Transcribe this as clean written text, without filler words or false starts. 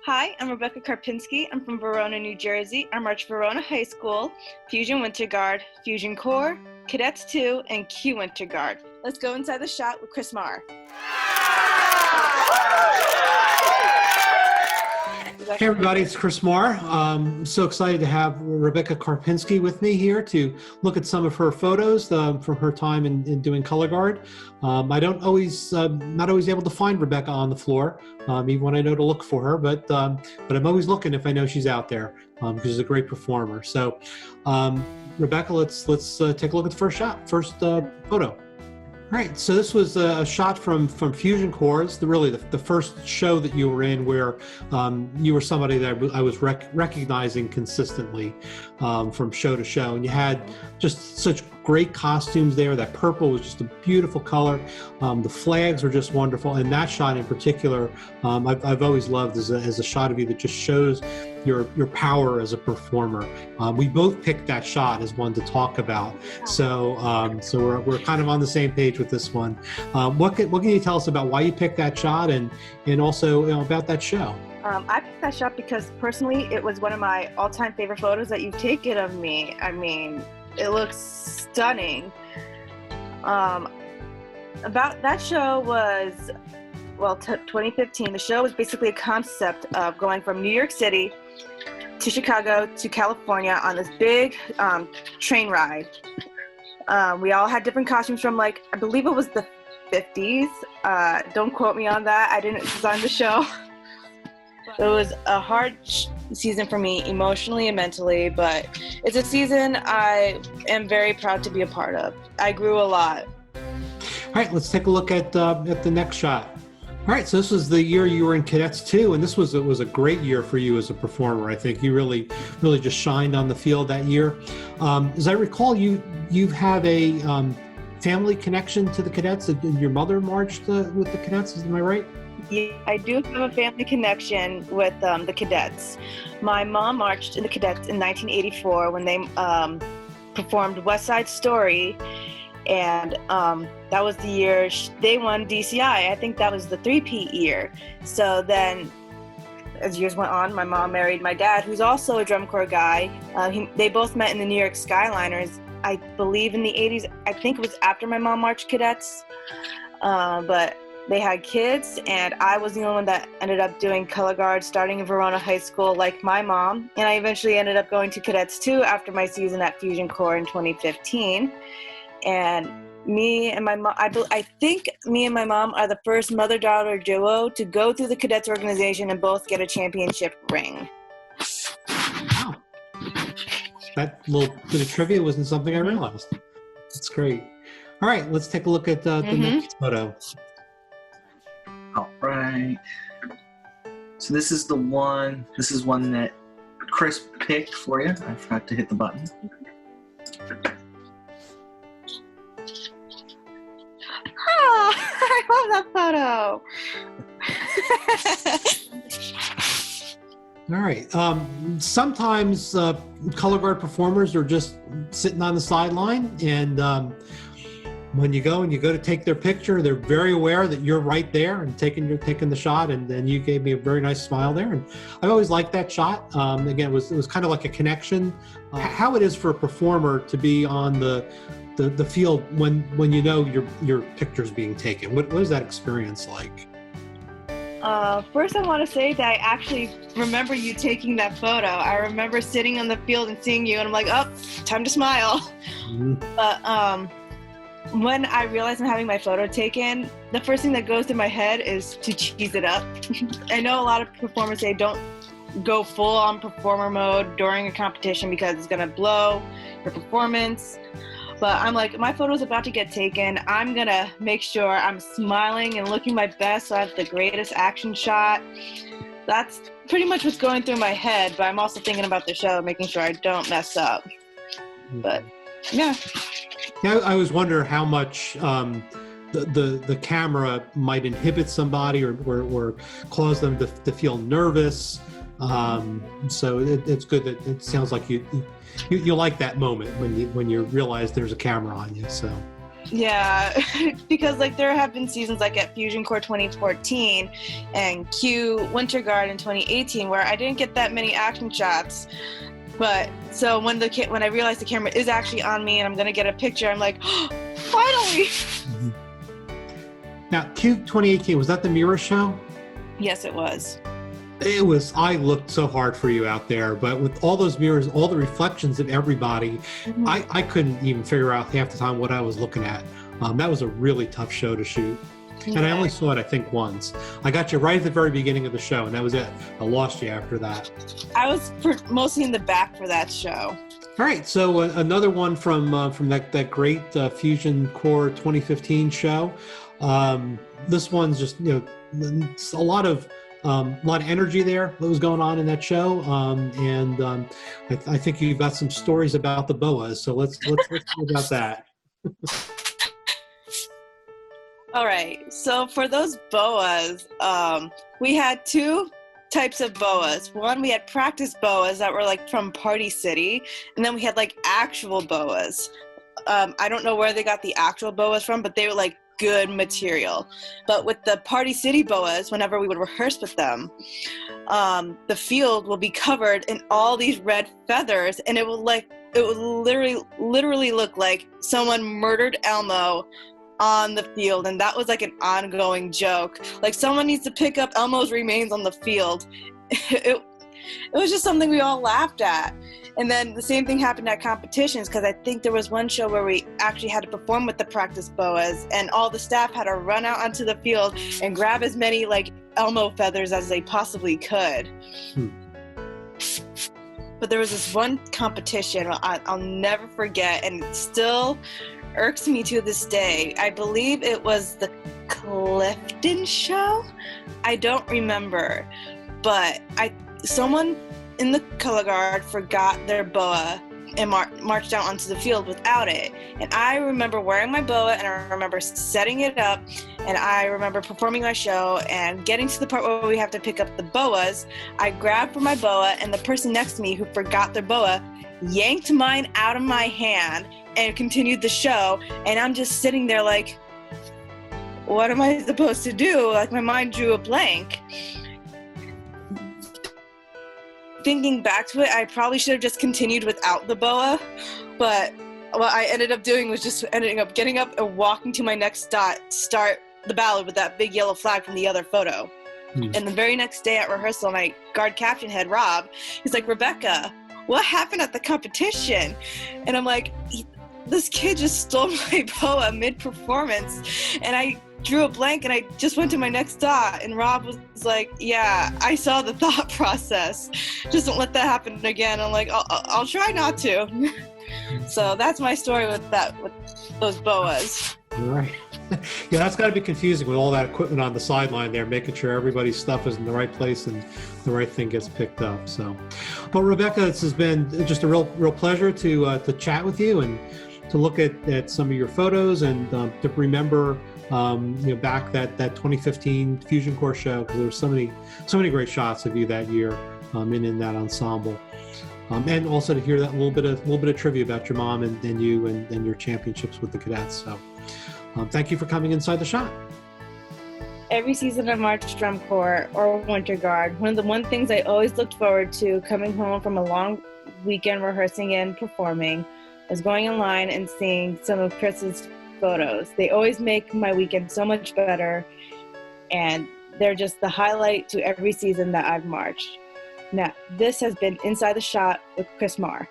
Hi, I'm Rebecca Karpinski. I'm from Verona, New Jersey. I march Verona High School, Fusion Winter Guard, Fusion Corps, Cadets 2, and Q Winter Guard. Let's go inside the shot with Chris Marr. Hey everybody, it's Chris Marr. I'm so excited to have Rebecca Karpinski with me here to look at some of her photos from her time in doing color guard. I don't always, not always able to find Rebecca on the floor, even when I know to look for her, but I'm always looking if I know she's out there, because she's a great performer. So Rebecca, let's take a look at the first photo. All right, so this was a shot from Fusion Corps, the first show that you were in where you were somebody that I was recognizing consistently from show to show. And you had just such great costumes there. That purple was just a beautiful color. The flags were just wonderful. And that shot in particular, I've always loved as a shot of you that just shows your power as a performer. We both picked that shot as one to talk about. So we're kind of on the same page with this one. What can you tell us about why you picked that shot and also about that show? I picked that shot because personally it was one of my all-time favorite photos that you've taken of me. I mean, it looks stunning. About that show was, 2015. The show was basically a concept of going from New York City to Chicago to California on this big train ride. We all had different costumes from, I believe it was the 50s. Don't quote me on that. I didn't design the show. It was a hard season for me emotionally and mentally, but it's a season I am very proud to be a part of. I grew a lot. All right, let's take a look at the next shot. All right, so this was the year you were in Cadets 2, and this was a great year for you as a performer. I think you really just shined on the field that year. As I recall, you have a family connection to the Cadets. Your mother marched with the Cadets, am I right? Yeah, I do have a family connection with the Cadets. My mom marched in the Cadets in 1984 when they performed West Side Story, and that was the year they won DCI. I think that was the three-peat year. So then, as years went on, my mom married my dad, who's also a drum corps guy. They both met in the New York Skyliners, I believe in the 80s. I think it was after my mom marched Cadets, but they had kids, and I was the only one that ended up doing color guard starting in Verona High School like my mom. And I eventually ended up going to Cadets 2 after my season at Fusion Corps in 2015. And me and my mom, I think me and my mom are the first mother-daughter duo to go through the Cadets organization and both get a championship ring. Wow. That little bit of trivia wasn't something I realized. That's great. All right, let's take a look at the next photo. All right. So this is one that Chris picked for you. I forgot to hit the button. Oh, I love that All right. Sometimes color guard performers are just sitting on the sideline, and when you go to take their picture, they're very aware that you're right there and taking the shot, and then you gave me a very nice smile there, and I've always liked that shot. Again, it was kind of like a connection. How it is for a performer to be on the field when you know your picture's being taken. What is that experience like? First, I want to say that I actually remember you taking that photo. I remember sitting on the field and seeing you, and I'm like, oh, time to smile. Mm-hmm. But when I realize I'm having my photo taken, the first thing that goes through my head is to cheese it up. I know a lot of performers say don't go full on performer mode during a competition because it's going to blow your performance. But I'm like, my photo's about to get taken. I'm going to make sure I'm smiling and looking my best so I have the greatest action shot. That's pretty much what's going through my head, but I'm also thinking about the show, making sure I don't mess up. But, yeah. Yeah, I always wonder how much the camera might inhibit somebody or cause them to feel nervous. So it's good that it sounds like you like that moment when you realize there's a camera on you. So Yeah, because like there have been seasons like at Fusion Core 2014 and Q Winter Guard in 2018 where I didn't get that many action shots. But so when I realized the camera is actually on me and I'm gonna get a picture, I'm like, oh, finally. Mm-hmm. Now, Q 2018, was that the mirror show? Yes, it was. It was. I looked so hard for you out there, but with all those mirrors, all the reflections of everybody, Mm-hmm. I couldn't even figure out half the time what I was looking at. That was a really tough show to shoot. And I only saw it, I think, once. I got you right at the very beginning of the show, and that was it. I lost you after that. I was mostly in the back for that show. All right, so another one from that great Fusion Core 2015 show. This one's just, it's a lot of energy there that was going on in that show, and I think you've got some stories about the boas. So let's hear about that. All right, so for those boas, we had two types of boas. One, we had practice boas that were like from Party City, and then we had like actual boas. I don't know where they got the actual boas from, but they were like good material. But with the Party City boas, whenever we would rehearse with them, the field will be covered in all these red feathers, and it will literally look like someone murdered Elmo on the field. And that was like an ongoing joke, like someone needs to pick up Elmo's remains on the field. It was just something we all laughed at. And then the same thing happened at competitions, because I think there was one show where we actually had to perform with the practice boas, and all the staff had to run out onto the field and grab as many like Elmo feathers as they possibly could. But there was this one competition I'll never forget, and it still irks me to this day. I believe it was the Clifton show. I don't remember, but someone in the color guard forgot their boa and marched out onto the field without it. And I remember wearing my boa, and I remember setting it up, and I remember performing my show and getting to the part where we have to pick up the boas. I grabbed for my boa, and the person next to me who forgot their boa yanked mine out of my hand and continued the show. And I'm just sitting there like, what am I supposed to do? Like, my mind drew a blank. Thinking back to it, I probably should have just continued without the boa, but what I ended up doing was just getting up and walking to my next dot, start the ballad with that big yellow flag from the other photo. And the very next day at rehearsal, my guard captain head, Rob, he's like, Rebecca, what happened at the competition? And I'm like, this kid just stole my boa mid-performance, and I drew a blank, and I just went to my next dot. And Rob was like, yeah, I saw the thought process. Just don't let that happen again. I'm like, I'll try not to. So that's my story with those boas. All right. Yeah, that's got to be confusing with all that equipment on the sideline there, making sure everybody's stuff is in the right place and the right thing gets picked up. So, well, Rebecca, this has been just a real pleasure to chat with you and to look at some of your photos and to remember back that 2015 Fusion Core show, because there were so many great shots of you that year in that ensemble, and also to hear that little bit of trivia about your mom and you and your championships with the cadets. So thank you for coming inside the shot. Every season of March Drum Corps or Winter Guard, one of the things I always looked forward to coming home from a long weekend rehearsing and performing was going online and seeing some of Chris's photos. They always make my weekend so much better, and they're just the highlight to every season that I've marched. Now, this has been Inside the Shot with Chris Marr.